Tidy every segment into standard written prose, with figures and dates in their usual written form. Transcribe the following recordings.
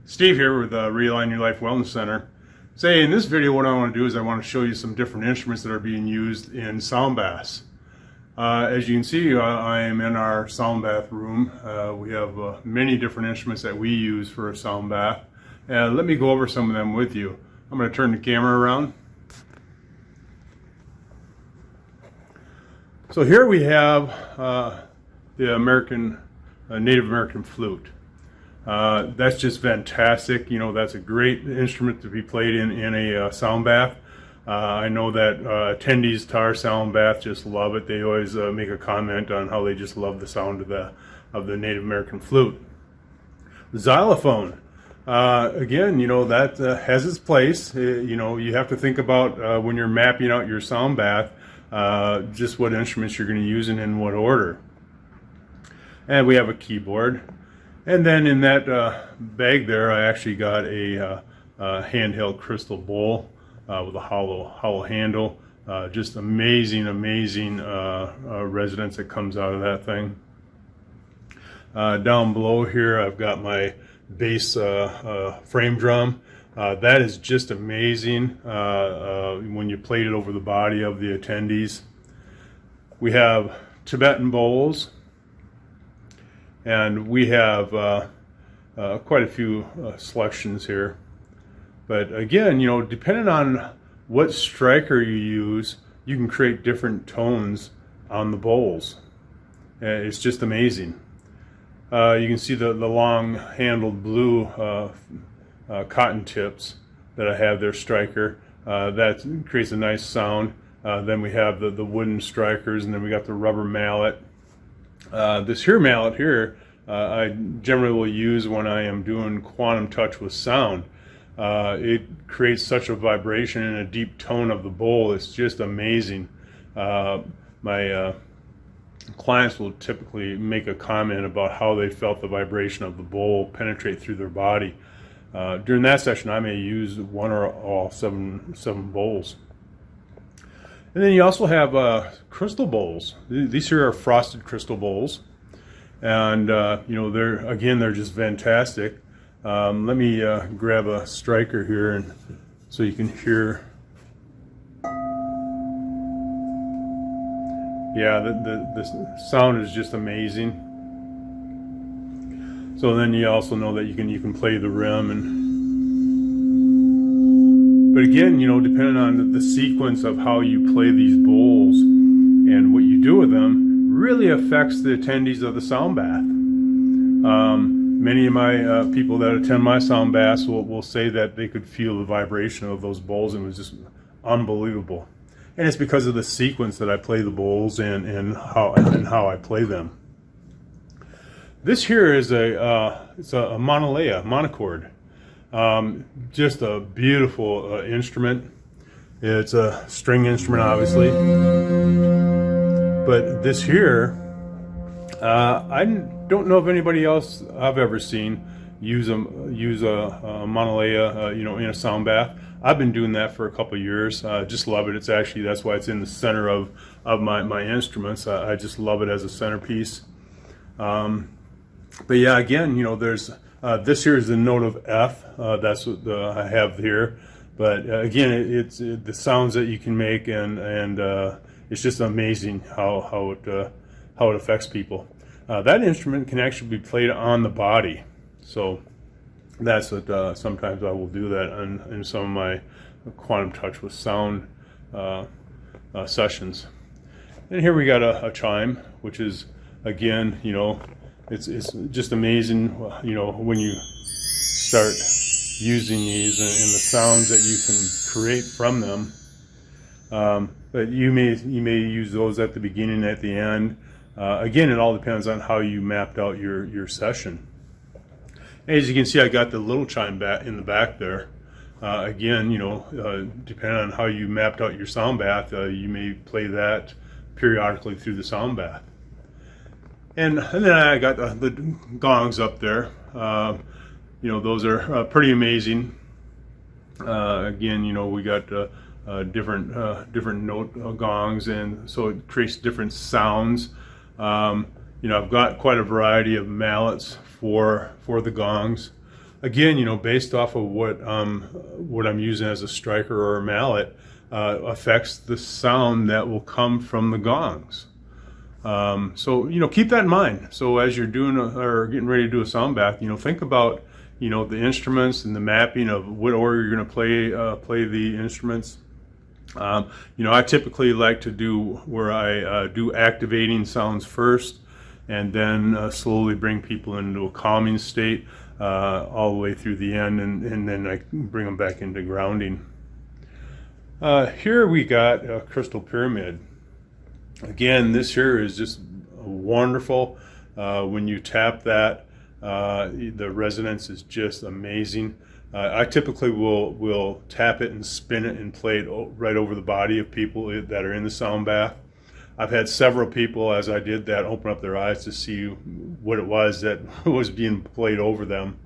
Steve here with Realign Your Life Wellness Center. Say, in this video, what I want to do is I want to show you some different instruments that are being used in sound baths. As you can see, I am in our sound bath room. We have many different instruments that we use for a sound bath. Let me go over some of them with you. I'm going to turn the camera around. So here we have the Native American flute. That's just fantastic. You know, that's a great instrument to be played in a sound bath. I know that attendees to our sound bath just love it. They always make a comment on how they just love the sound of the Native American flute. The xylophone, again, you know, that has its place. You know, you have to think about when you're mapping out your sound bath, just what instruments you're going to use and in what order. And we have a keyboard. And then in that bag there, I actually got a handheld crystal bowl with a hollow handle. Just amazing resonance that comes out of that thing. Down below here, I've got my bass frame drum. That is just amazing when you played it over the body of the attendees. We have Tibetan bowls. And we have quite a few selections here. But again, you know, depending on what striker you use, you can create different tones on the bowls. It's just amazing. You can see the long-handled blue cotton tips that I have there, striker. That creates a nice sound. Then we have the wooden strikers, and then we got the rubber mallet. This here mallet here, I generally will use when I am doing quantum touch with sound. It creates such a vibration and a deep tone of the bowl. It's just amazing. My clients will typically make a comment about how they felt the vibration of the bowl penetrate through their body. During that session, I may use one or all seven bowls. And then you also have crystal bowls. These here are frosted crystal bowls, and you know, they're just fantastic. Let me grab a striker here, and so you can hear. Yeah, the sound is just amazing. So then you also know that you can play the rim. But again, you know, depending on the sequence of how you play these bowls and what you do with them really affects the attendees of the sound bath. Many of my people that attend my sound baths will say that they could feel the vibration of those bowls, and it was just unbelievable. And it's because of the sequence that I play the bowls and how I play them. This here is it's a monochord. Just a beautiful instrument. It's a string instrument, obviously, but this here, I don't know if anybody else I've ever seen use a monolea, you know, in a sound bath. I've been doing that for a couple of years. Just love it. That's why it's in the center of my instruments. I just love it as a centerpiece. But yeah, again, you know, there's this here is the note of F. That's what I have here. But again, it's the sounds that you can make, and it's just amazing how it affects people. That instrument can actually be played on the body. So that's what sometimes I will do that in some of my quantum touch with sound sessions. And here we got a chime, which is, again, you know, it's just amazing, you know, when you start using these and the sounds that you can create from them. But you may use those at the beginning, at the end. Again, it all depends on how you mapped out your session. As you can see, I got the little chime in the back there. Again, you know, depending on how you mapped out your sound bath, you may play that periodically through the sound bath. And then I got the gongs up there. You know, those are pretty amazing. Again, you know, we got different note gongs, and so it creates different sounds. You know, I've got quite a variety of mallets for the gongs. again, based off of what I'm using as a striker or a mallet, affects the sound that will come from the gongs. So keep that in mind. So as you're doing or getting ready to do a sound bath, think about the instruments and the mapping of what order you're going to play the instruments. I typically like to do where I do activating sounds first, and then slowly bring people into a calming state all the way through the end, and then I bring them back into grounding. Here we got a crystal pyramid. Again, this here is just wonderful. When you tap that, the resonance is just amazing. I typically will tap it and spin it and play it right over the body of people that are in the sound bath. I've had several people, as I did that, open up their eyes to see what it was that was being played over them.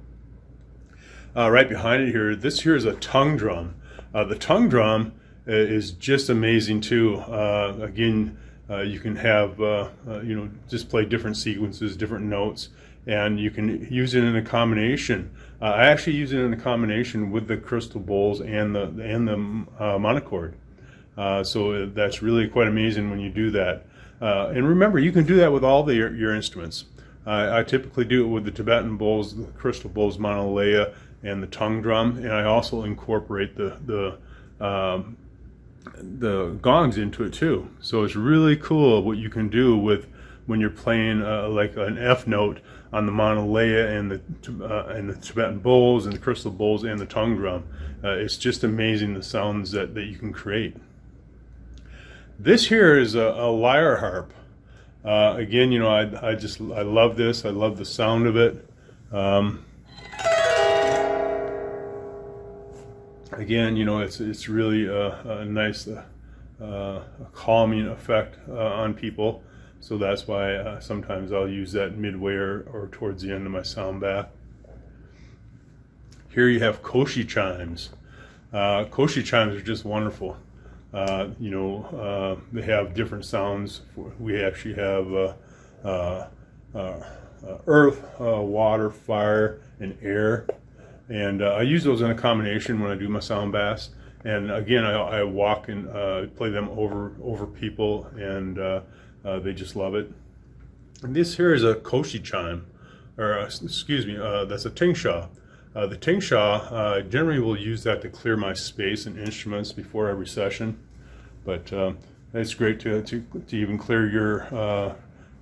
Right behind it here, this here is a tongue drum. The tongue drum is just amazing too. Again, you can have just play different sequences, different notes, and you can use it in a combination. I actually use it in a combination with the crystal bowls and the monochord. So that's really quite amazing when you do that. And remember, you can do that with all your instruments. I typically do it with the Tibetan bowls, the crystal bowls, monolea, and the tongue drum, and I also incorporate the gongs into it too. So it's really cool what you can do with when you're playing like an F note on the monolea and the Tibetan bowls and the crystal bowls and the tongue drum. It's just amazing the sounds that you can create. This here is a lyre harp. Again, I love this. I love the sound of it. Again, it's really a nice calming effect on people. So that's why sometimes I'll use that midway or towards the end of my sound bath. Here you have koshi chimes. Koshi chimes are just wonderful. They have different sounds. We actually have earth, water, fire, and air. And I use those in a combination when I do my sound baths. And again, I walk and play them over people, and they just love it. And this here is a koshi chime, or excuse me, that's a tingsha. The tingsha, generally will use that to clear my space and instruments before every session. But it's great to even clear your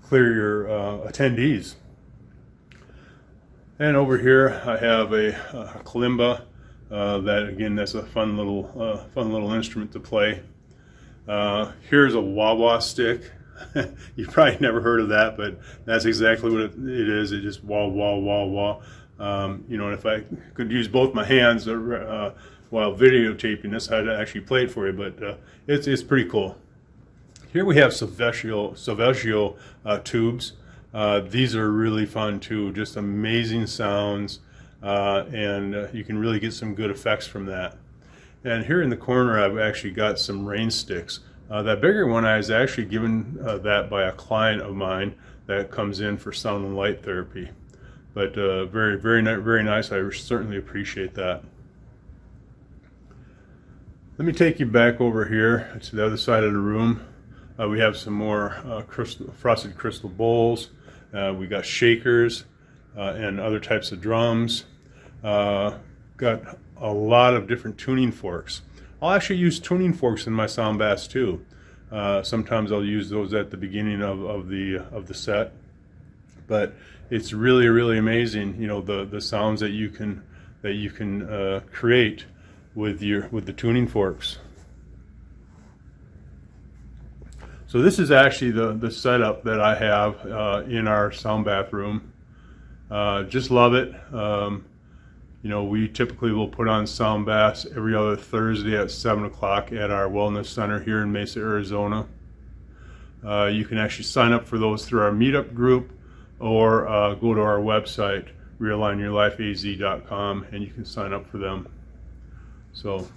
attendees. And over here I have a kalimba. That again, that's a fun little instrument to play. Here's a wah-wah stick. You've probably never heard of that, but that's exactly what it is. It just wah wah wah wah. And if I could use both my hands while videotaping this, I'd actually play it for you. But it's pretty cool. Here we have Silvestrio tubes. These are really fun too. Just amazing sounds. And you can really get some good effects from that. And here in the corner I've actually got some rain sticks. That bigger one I was actually given that by a client of mine that comes in for sound and light therapy. But very, very nice. I certainly appreciate that. Let me take you back over here to the other side of the room. We have some more frosted crystal bowls. We got shakers and other types of drums. Got a lot of different tuning forks. I'll actually use tuning forks in my sound baths too. Sometimes I'll use those at the beginning of the set. But it's really, really amazing, the sounds that you can create with the tuning forks. So this is actually the setup that I have in our sound bathroom. Just love it. We typically will put on sound baths every other Thursday at 7 o'clock at our wellness center here in Mesa, Arizona. You can actually sign up for those through our meetup group, or go to our website, realignyourlifeaz.com, and you can sign up for them. So,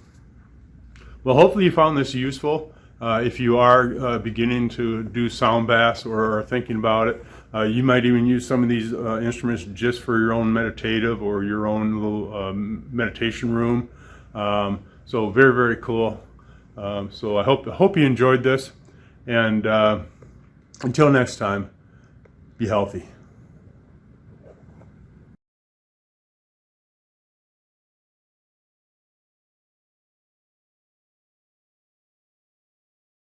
well, hopefully you found this useful. If you are beginning to do sound baths or are thinking about it, you might even use some of these instruments just for your own meditative or your own little meditation room. So very, very cool. So I hope you enjoyed this, and until next time, be healthy.